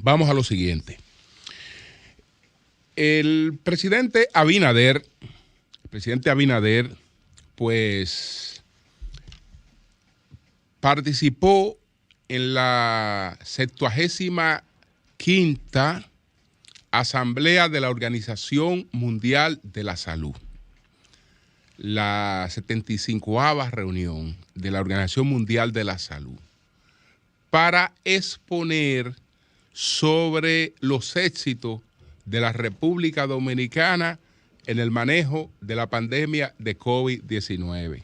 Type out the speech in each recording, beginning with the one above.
vamos a lo siguiente. El presidente Abinader, pues, participó en la 75ª Asamblea de la Organización Mundial de la Salud. La 75ª reunión de la Organización Mundial de la Salud para exponer sobre los éxitos de la República Dominicana en el manejo de la pandemia de COVID-19.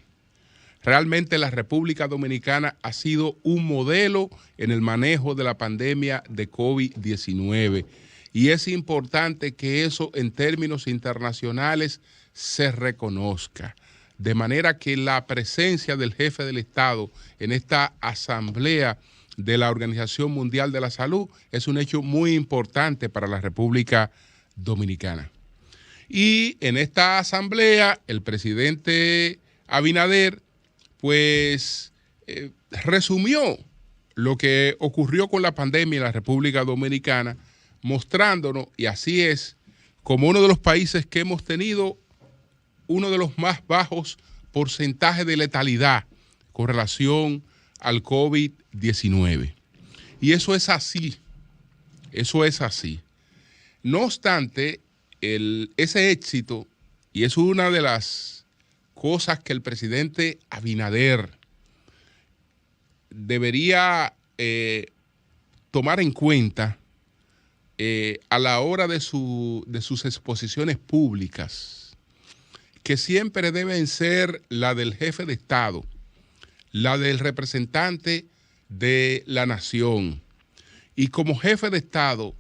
Realmente la República Dominicana ha sido un modelo en el manejo de la pandemia de COVID-19 y es importante que eso en términos internacionales se reconozca. De manera que la presencia del jefe del Estado en esta asamblea de la Organización Mundial de la Salud es un hecho muy importante para la República Dominicana. Y en esta asamblea el presidente Abinader pues resumió lo que ocurrió con la pandemia en la República Dominicana, mostrándonos, y así es, como uno de los países que hemos tenido uno de los más bajos porcentajes de letalidad con relación al COVID-19. Y eso es así, No obstante, ese éxito, y es una de las cosas que el presidente Abinader debería tomar en cuenta a la hora de sus exposiciones públicas, que siempre deben ser la del jefe de Estado, la del representante de la nación. Y como jefe de Estado,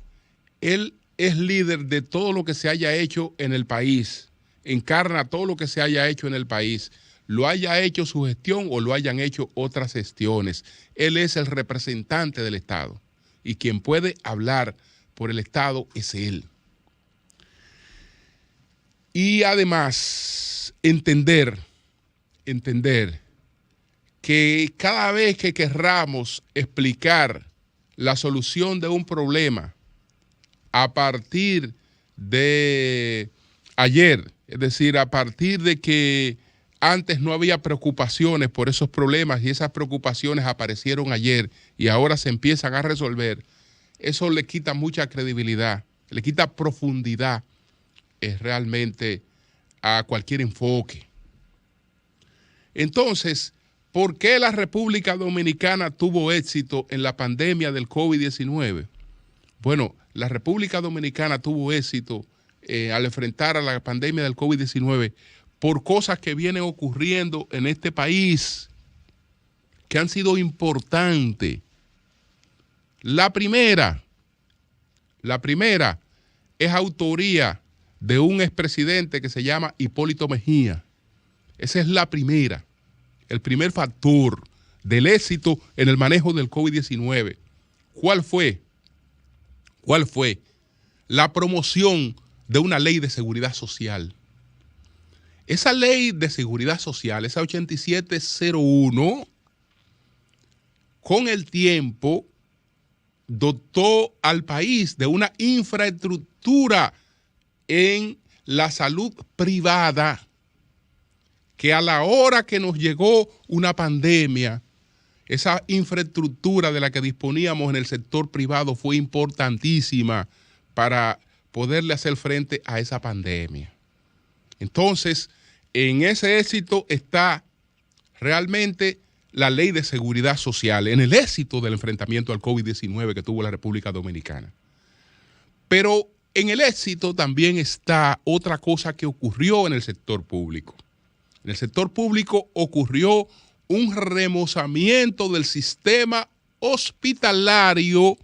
él es líder de todo lo que se haya hecho en el país, encarna todo lo que se haya hecho en el país, lo haya hecho su gestión o lo hayan hecho otras gestiones. Él es el representante del Estado y quien puede hablar por el Estado es él. Y además, entender que cada vez que querramos explicar la solución de un problema a partir de ayer, es decir, a partir de que antes no había preocupaciones por esos problemas y esas preocupaciones aparecieron ayer y ahora se empiezan a resolver, eso le quita mucha credibilidad, le quita profundidad realmente a cualquier enfoque. Entonces, ¿por qué la República Dominicana tuvo éxito en la pandemia del COVID-19? Bueno, la República Dominicana tuvo éxito al enfrentar a la pandemia del COVID-19 por cosas que vienen ocurriendo en este país que han sido importantes. La primera es autoría de un expresidente que se llama Hipólito Mejía. Esa es la primera, el primer factor del éxito en el manejo del COVID-19. ¿Cuál fue? La promoción de una ley de seguridad social. Esa ley de seguridad social, esa 8701, con el tiempo dotó al país de una infraestructura en la salud privada que a la hora que nos llegó una pandemia, esa infraestructura de la que disponíamos en el sector privado fue importantísima para poderle hacer frente a esa pandemia. Entonces, en ese éxito está realmente la ley de seguridad social, en el éxito del enfrentamiento al COVID-19 que tuvo la República Dominicana. Pero en el éxito también está otra cosa que ocurrió en el sector público. En el sector público ocurrió un remozamiento del sistema hospitalario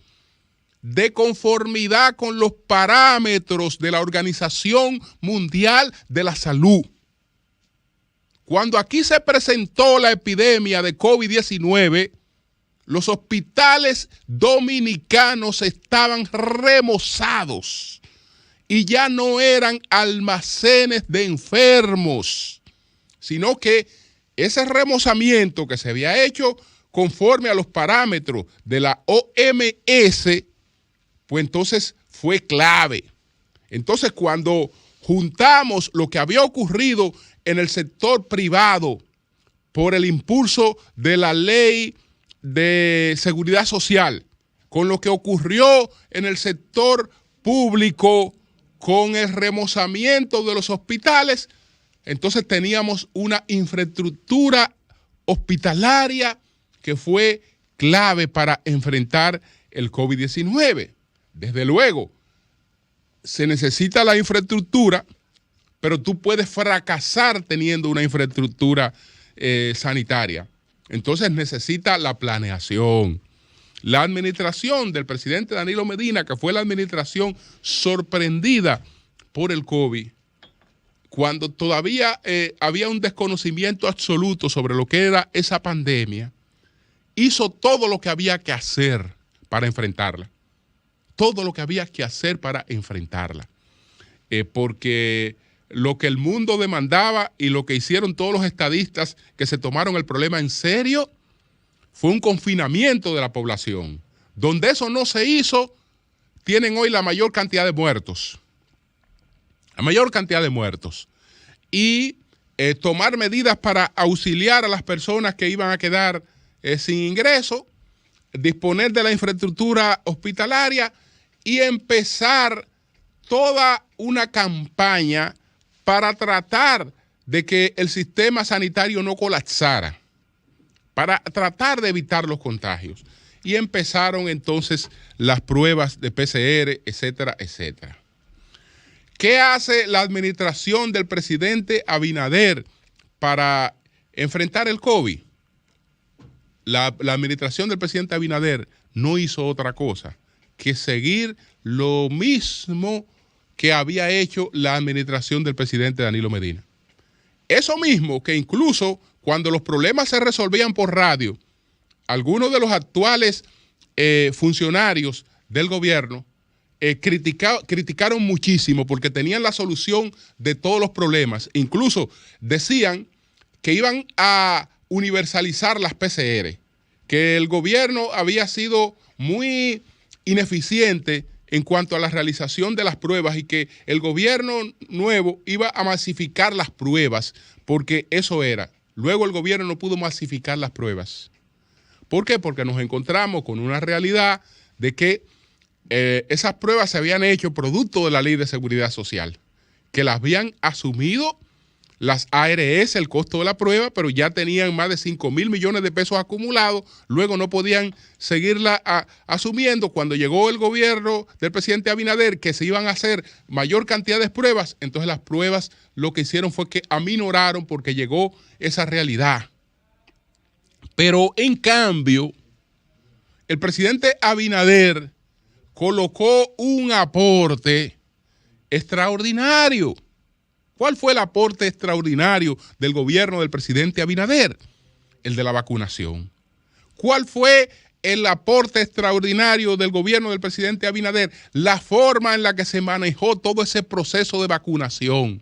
de conformidad con los parámetros de la Organización Mundial de la Salud. Cuando aquí se presentó la epidemia de COVID-19, los hospitales dominicanos estaban remozados y ya no eran almacenes de enfermos, sino que ese remozamiento que se había hecho conforme a los parámetros de la OMS pues entonces fue clave. Entonces, cuando juntamos lo que había ocurrido en el sector privado por el impulso de la ley de seguridad social, con lo que ocurrió en el sector público, con el remozamiento de los hospitales, entonces teníamos una infraestructura hospitalaria que fue clave para enfrentar el COVID-19. Desde luego, se necesita la infraestructura, pero tú puedes fracasar teniendo una infraestructura sanitaria. Entonces necesita la planeación. La administración del presidente Danilo Medina, que fue la administración sorprendida por el COVID, cuando todavía había un desconocimiento absoluto sobre lo que era esa pandemia, hizo todo lo que había que hacer para enfrentarla. Todo lo que había que hacer para enfrentarla. Porque lo que el mundo demandaba y lo que hicieron todos los estadistas que se tomaron el problema en serio fue un confinamiento de la población. Donde eso no se hizo, tienen hoy la mayor cantidad de muertos. La mayor cantidad de muertos. Y tomar medidas para auxiliar a las personas que iban a quedar sin ingreso, disponer de la infraestructura hospitalaria y empezar toda una campaña para tratar de que el sistema sanitario no colapsara, para tratar de evitar los contagios. Y empezaron entonces las pruebas de PCR, etcétera, etcétera. ¿Qué hace la administración del presidente Abinader para enfrentar el COVID? La administración del presidente Abinader no hizo otra cosa que seguir lo mismo que había hecho la administración del presidente Danilo Medina. Eso mismo que incluso cuando los problemas se resolvían por radio, algunos de los actuales funcionarios del gobierno criticaron muchísimo porque tenían la solución de todos los problemas. Incluso decían que iban a universalizar las PCR, que el gobierno había sido muy ineficiente en cuanto a la realización de las pruebas y que el gobierno nuevo iba a masificar las pruebas, porque eso era. Luego el gobierno no pudo masificar las pruebas. ¿Por qué? Porque nos encontramos con una realidad de que esas pruebas se habían hecho producto de la Ley de Seguridad Social, que las habían asumido las ARS, el costo de la prueba, pero ya tenían más de 5.000 millones de pesos acumulados, luego no podían seguirla asumiendo. Cuando llegó el gobierno del presidente Abinader, que se iban a hacer mayor cantidad de pruebas, entonces las pruebas lo que hicieron fue que aminoraron porque llegó esa realidad. Pero en cambio, el presidente Abinader colocó un aporte extraordinario. ¿Cuál fue el aporte extraordinario del gobierno del presidente Abinader? El de la vacunación. ¿Cuál fue el aporte extraordinario del gobierno del presidente Abinader? La forma en la que se manejó todo ese proceso de vacunación.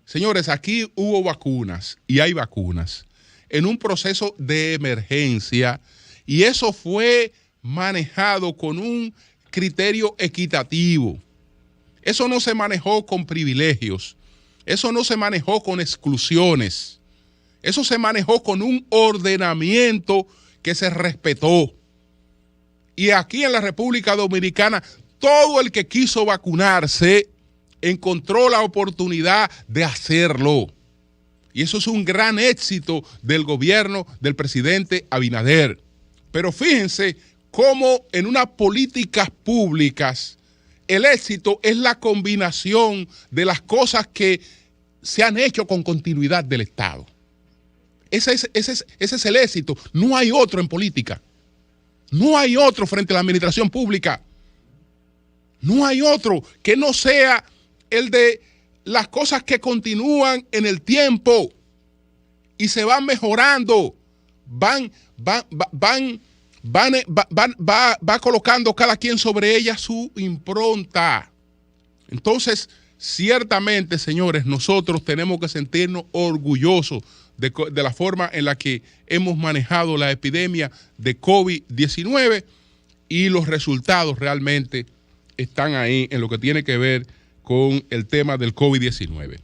Señores, aquí hubo vacunas y hay vacunas en un proceso de emergencia y eso fue manejado con un criterio equitativo. Eso no se manejó con privilegios. Eso no se manejó con exclusiones. Eso se manejó con un ordenamiento que se respetó. Y aquí en la República Dominicana, todo el que quiso vacunarse encontró la oportunidad de hacerlo. Y eso es un gran éxito del gobierno del presidente Abinader. Pero fíjense cómo en unas políticas públicas el éxito es la combinación de las cosas que se han hecho con continuidad del Estado. Ese es el éxito. No hay otro en política. No hay otro frente a la administración pública. No hay otro que no sea el de las cosas que continúan en el tiempo y se van mejorando. Va colocando cada quien sobre ella su impronta. Entonces, ciertamente, señores, nosotros tenemos que sentirnos orgullosos de la forma en la que hemos manejado la epidemia de COVID-19 y los resultados realmente están ahí en lo que tiene que ver con el tema del COVID-19.